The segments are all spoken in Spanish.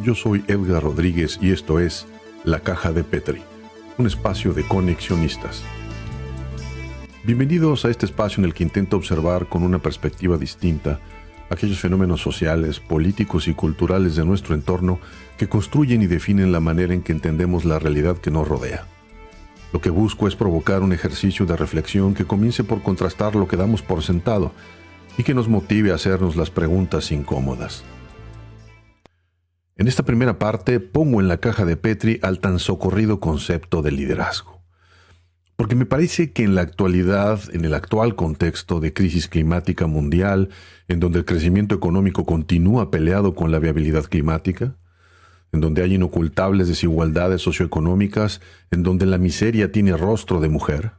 Yo soy Edgar Rodríguez y esto es La Caja de Petri, un espacio de conexionistas. Bienvenidos a este espacio en el que intento observar con una perspectiva distinta aquellos fenómenos sociales, políticos y culturales de nuestro entorno que construyen y definen la manera en que entendemos la realidad que nos rodea. Lo que busco es provocar un ejercicio de reflexión que comience por contrastar lo que damos por sentado y que nos motive a hacernos las preguntas incómodas. En esta primera parte pongo en la caja de Petri al tan socorrido concepto de liderazgo. Porque me parece que en la actualidad, en el actual contexto de crisis climática mundial, en donde el crecimiento económico continúa peleado con la viabilidad climática, en donde hay inocultables desigualdades socioeconómicas, en donde la miseria tiene rostro de mujer,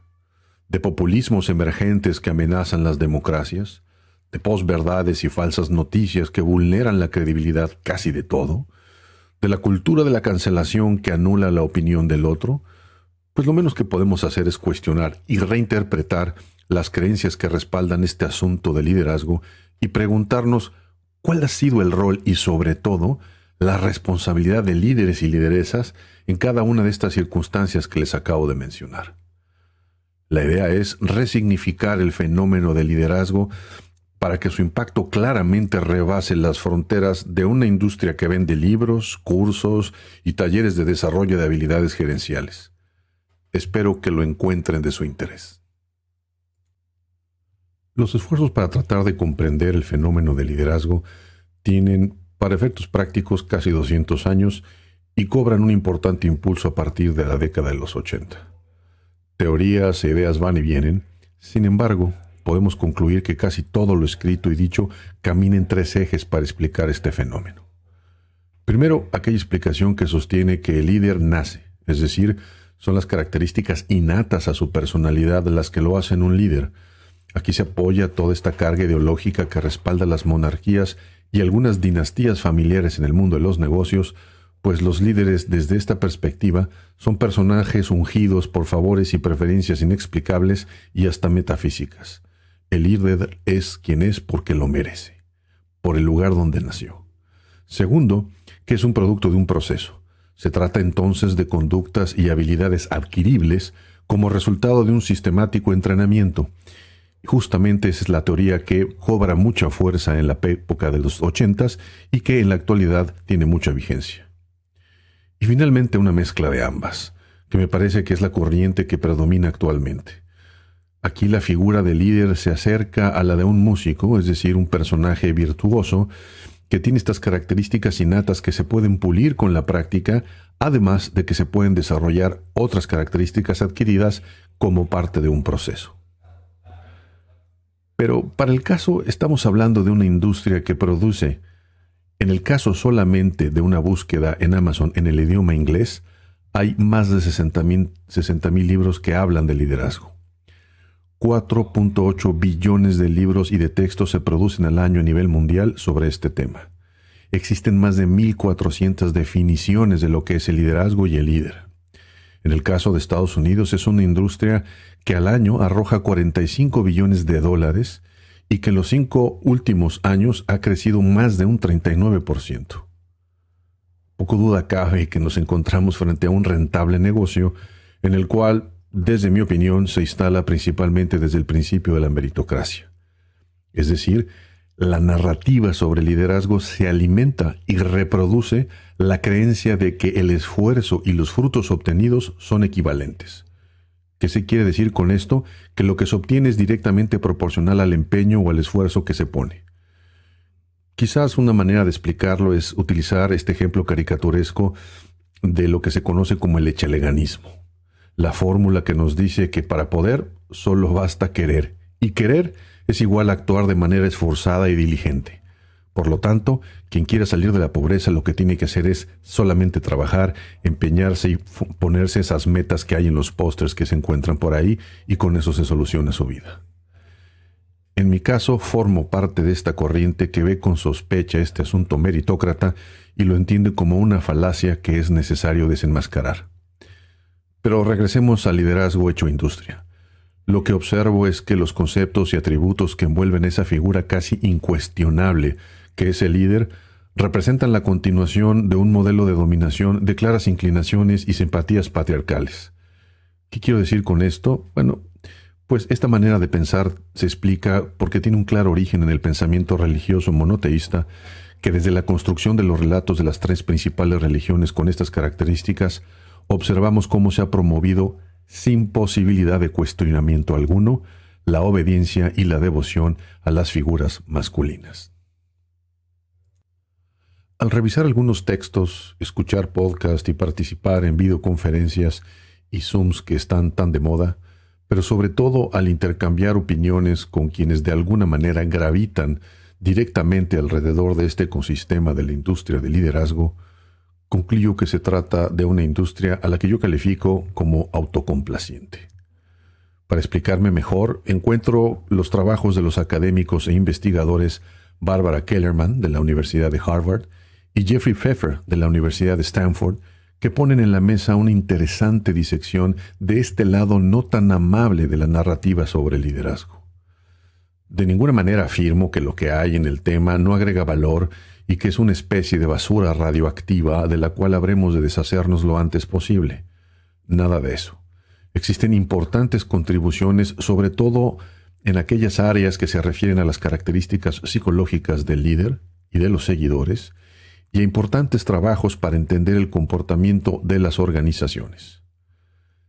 de populismos emergentes que amenazan las democracias, de posverdades y falsas noticias que vulneran la credibilidad casi de todo, de la cultura de la cancelación que anula la opinión del otro, pues lo menos que podemos hacer es cuestionar y reinterpretar las creencias que respaldan este asunto de liderazgo y preguntarnos cuál ha sido el rol y, sobre todo, la responsabilidad de líderes y lideresas en cada una de estas circunstancias que les acabo de mencionar. La idea es resignificar el fenómeno del liderazgo para que su impacto claramente rebase las fronteras de una industria que vende libros, cursos y talleres de desarrollo de habilidades gerenciales. Espero que lo encuentren de su interés. Los esfuerzos para tratar de comprender el fenómeno del liderazgo tienen, para efectos prácticos, casi 200 años y cobran un importante impulso a partir de la década de los 80. Teorías e ideas van y vienen, sin embargo, podemos concluir que casi todo lo escrito y dicho camina en tres ejes para explicar este fenómeno. Primero, aquella explicación que sostiene que el líder nace, es decir, son las características innatas a su personalidad las que lo hacen un líder. Aquí se apoya toda esta carga ideológica que respalda las monarquías y algunas dinastías familiares en el mundo de los negocios, pues los líderes desde esta perspectiva son personajes ungidos por favores y preferencias inexplicables y hasta metafísicas. El líder es quien es porque lo merece, por el lugar donde nació. Segundo, que es un producto de un proceso. Se trata entonces de conductas y habilidades adquiribles como resultado de un sistemático entrenamiento. Justamente esa es la teoría que cobra mucha fuerza en la época de los 80s y que en la actualidad tiene mucha vigencia. Y finalmente una mezcla de ambas, que me parece que es la corriente que predomina actualmente. Aquí la figura del líder se acerca a la de un músico, es decir, un personaje virtuoso, que tiene estas características innatas que se pueden pulir con la práctica, además de que se pueden desarrollar otras características adquiridas como parte de un proceso. Pero para el caso estamos hablando de una industria que produce, en el caso solamente de una búsqueda en Amazon en el idioma inglés, hay más de 60,000 libros que hablan de liderazgo. 4.8 billones de libros y de textos se producen al año a nivel mundial sobre este tema. Existen más de 1,400 definiciones de lo que es el liderazgo y el líder. En el caso de Estados Unidos es una industria que al año arroja 45 billones de dólares y que en los 5 últimos años ha crecido más de un 39%. Poco duda cabe que nos encontramos frente a un rentable negocio en el cual, desde mi opinión, se instala principalmente desde el principio de la meritocracia. Es decir, la narrativa sobre liderazgo se alimenta y reproduce la creencia de que el esfuerzo y los frutos obtenidos son equivalentes. ¿Qué se quiere decir con esto? Que lo que se obtiene es directamente proporcional al empeño o al esfuerzo que se pone. Quizás una manera de explicarlo es utilizar este ejemplo caricaturesco de lo que se conoce como el echeleganismo. La fórmula que nos dice que para poder solo basta querer, y querer es igual a actuar de manera esforzada y diligente. Por lo tanto, quien quiera salir de la pobreza lo que tiene que hacer es solamente trabajar, empeñarse y ponerse esas metas que hay en los pósters que se encuentran por ahí, y con eso se soluciona su vida. En mi caso, formo parte de esta corriente que ve con sospecha este asunto meritócrata y lo entiende como una falacia que es necesario desenmascarar. Pero regresemos al liderazgo hecho industria. Lo que observo es que los conceptos y atributos que envuelven esa figura casi incuestionable que es el líder representan la continuación de un modelo de dominación de claras inclinaciones y simpatías patriarcales. ¿Qué quiero decir con esto? Bueno, pues esta manera de pensar se explica porque tiene un claro origen en el pensamiento religioso monoteísta que desde la construcción de los relatos de las tres principales religiones con estas características, observamos cómo se ha promovido, sin posibilidad de cuestionamiento alguno, la obediencia y la devoción a las figuras masculinas. Al revisar algunos textos, escuchar podcasts y participar en videoconferencias y Zooms que están tan de moda, pero sobre todo al intercambiar opiniones con quienes de alguna manera gravitan directamente alrededor de este ecosistema de la industria del liderazgo, concluyo que se trata de una industria a la que yo califico como autocomplaciente. Para explicarme mejor, encuentro los trabajos de los académicos e investigadores Barbara Kellerman, de la Universidad de Harvard, y Jeffrey Pfeffer, de la Universidad de Stanford, que ponen en la mesa una interesante disección de este lado no tan amable de la narrativa sobre el liderazgo. De ninguna manera afirmo que lo que hay en el tema no agrega valor y que es una especie de basura radioactiva de la cual habremos de deshacernos lo antes posible. Nada de eso. Existen importantes contribuciones, sobre todo en aquellas áreas que se refieren a las características psicológicas del líder y de los seguidores, y a importantes trabajos para entender el comportamiento de las organizaciones.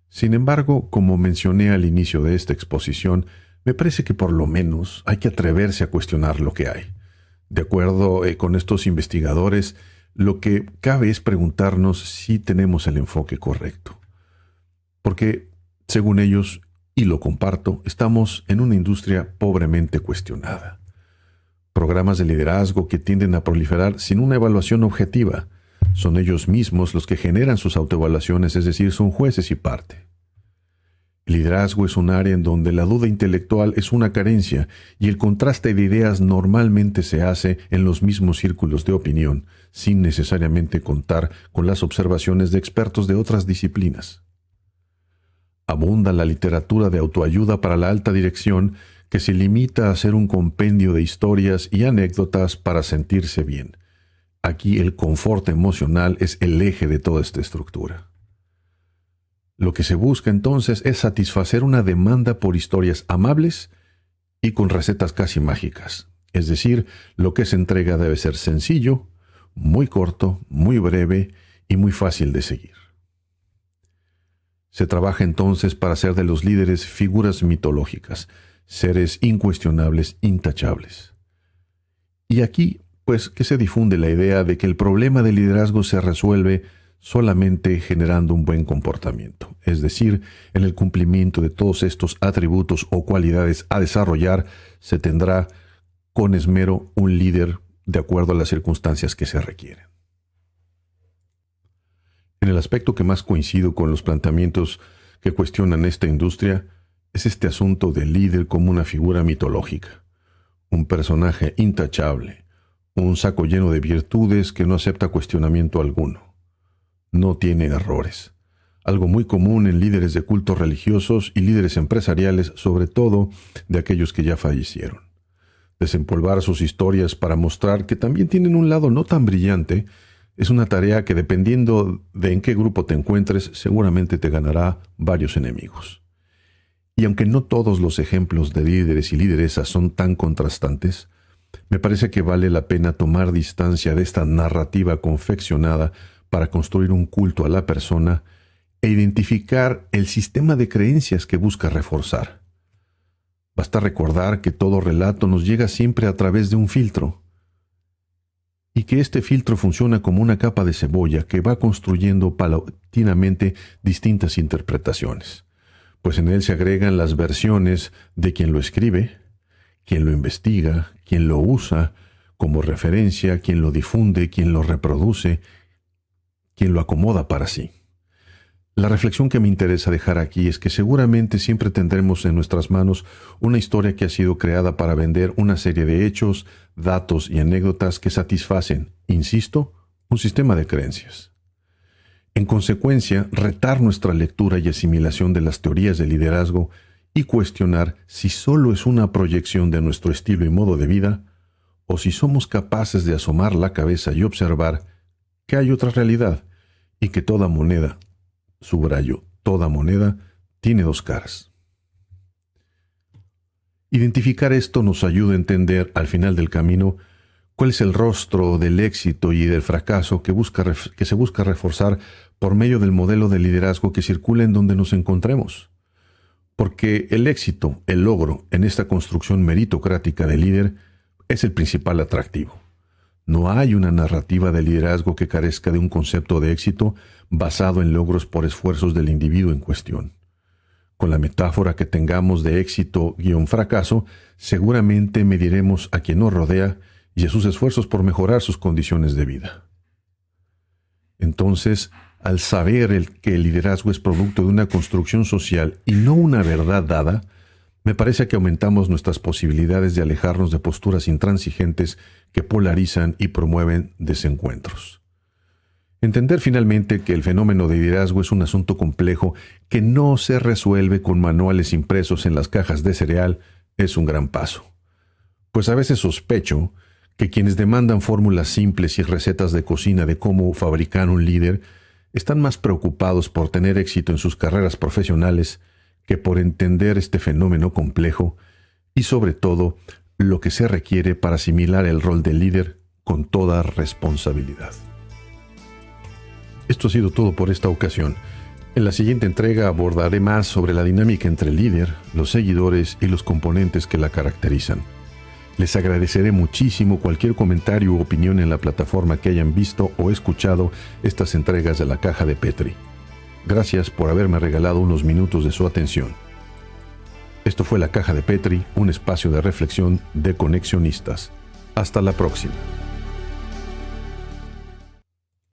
Sin embargo, como mencioné al inicio de esta exposición, me parece que por lo menos hay que atreverse a cuestionar lo que hay. De acuerdo con estos investigadores, lo que cabe es preguntarnos si tenemos el enfoque correcto. Porque, según ellos, y lo comparto, estamos en una industria pobremente cuestionada. Programas de liderazgo que tienden a proliferar sin una evaluación objetiva. Son ellos mismos los que generan sus autoevaluaciones, es decir, son jueces y parte. El liderazgo es un área en donde la duda intelectual es una carencia y el contraste de ideas normalmente se hace en los mismos círculos de opinión, sin necesariamente contar con las observaciones de expertos de otras disciplinas. Abunda la literatura de autoayuda para la alta dirección que se limita a hacer un compendio de historias y anécdotas para sentirse bien. Aquí el confort emocional es el eje de toda esta estructura. Lo que se busca entonces es satisfacer una demanda por historias amables y con recetas casi mágicas. Es decir, lo que se entrega debe ser sencillo, muy corto, muy breve y muy fácil de seguir. Se trabaja entonces para hacer de los líderes figuras mitológicas, seres incuestionables, intachables. Y aquí, pues, que se difunde la idea de que el problema del liderazgo se resuelve solamente generando un buen comportamiento, es decir, en el cumplimiento de todos estos atributos o cualidades a desarrollar, se tendrá con esmero un líder de acuerdo a las circunstancias que se requieren. En el aspecto que más coincido con los planteamientos que cuestionan esta industria, es este asunto del líder como una figura mitológica, un personaje intachable, un saco lleno de virtudes que no acepta cuestionamiento alguno. No tiene errores, algo muy común en líderes de cultos religiosos y líderes empresariales, sobre todo de aquellos que ya fallecieron. Desempolvar sus historias para mostrar que también tienen un lado no tan brillante es una tarea que, dependiendo de en qué grupo te encuentres, seguramente te ganará varios enemigos. Y aunque no todos los ejemplos de líderes y lideresas son tan contrastantes, me parece que vale la pena tomar distancia de esta narrativa confeccionada para construir un culto a la persona e identificar el sistema de creencias que busca reforzar. Basta recordar que todo relato nos llega siempre a través de un filtro, y que este filtro funciona como una capa de cebolla que va construyendo paulatinamente distintas interpretaciones, pues en él se agregan las versiones de quien lo escribe, quien lo investiga, quien lo usa como referencia, quien lo difunde, quien lo reproduce, quien lo acomoda para sí. La reflexión que me interesa dejar aquí es que seguramente siempre tendremos en nuestras manos una historia que ha sido creada para vender una serie de hechos, datos y anécdotas que satisfacen, insisto, un sistema de creencias. En consecuencia, retar nuestra lectura y asimilación de las teorías de liderazgo y cuestionar si solo es una proyección de nuestro estilo y modo de vida, o si somos capaces de asomar la cabeza y observar que hay otra realidad y que toda moneda, subrayo, toda moneda, tiene dos caras. Identificar esto nos ayuda a entender al final del camino cuál es el rostro del éxito y del fracaso que se busca reforzar por medio del modelo de liderazgo que circula en donde nos encontremos. Porque el éxito, el logro en esta construcción meritocrática de líder es el principal atractivo. No hay una narrativa de liderazgo que carezca de un concepto de éxito basado en logros por esfuerzos del individuo en cuestión. Con la metáfora que tengamos de éxito-fracaso, seguramente mediremos a quien nos rodea y a sus esfuerzos por mejorar sus condiciones de vida. Entonces, al saber que el liderazgo es producto de una construcción social y no una verdad dada, me parece que aumentamos nuestras posibilidades de alejarnos de posturas intransigentes que polarizan y promueven desencuentros. Entender finalmente que el fenómeno de liderazgo es un asunto complejo que no se resuelve con manuales impresos en las cajas de cereal es un gran paso. Pues a veces sospecho que quienes demandan fórmulas simples y recetas de cocina de cómo fabricar un líder están más preocupados por tener éxito en sus carreras profesionales que por entender este fenómeno complejo y sobre todo lo que se requiere para asimilar el rol de líder con toda responsabilidad. Esto ha sido todo por esta ocasión. En la siguiente entrega abordaré más sobre la dinámica entre el líder, los seguidores y los componentes que la caracterizan. Les agradeceré muchísimo cualquier comentario u opinión en la plataforma que hayan visto o escuchado estas entregas de la Caja de Petri. Gracias por haberme regalado unos minutos de su atención. Esto fue la Caja de Petri, un espacio de reflexión de conexionistas. Hasta la próxima.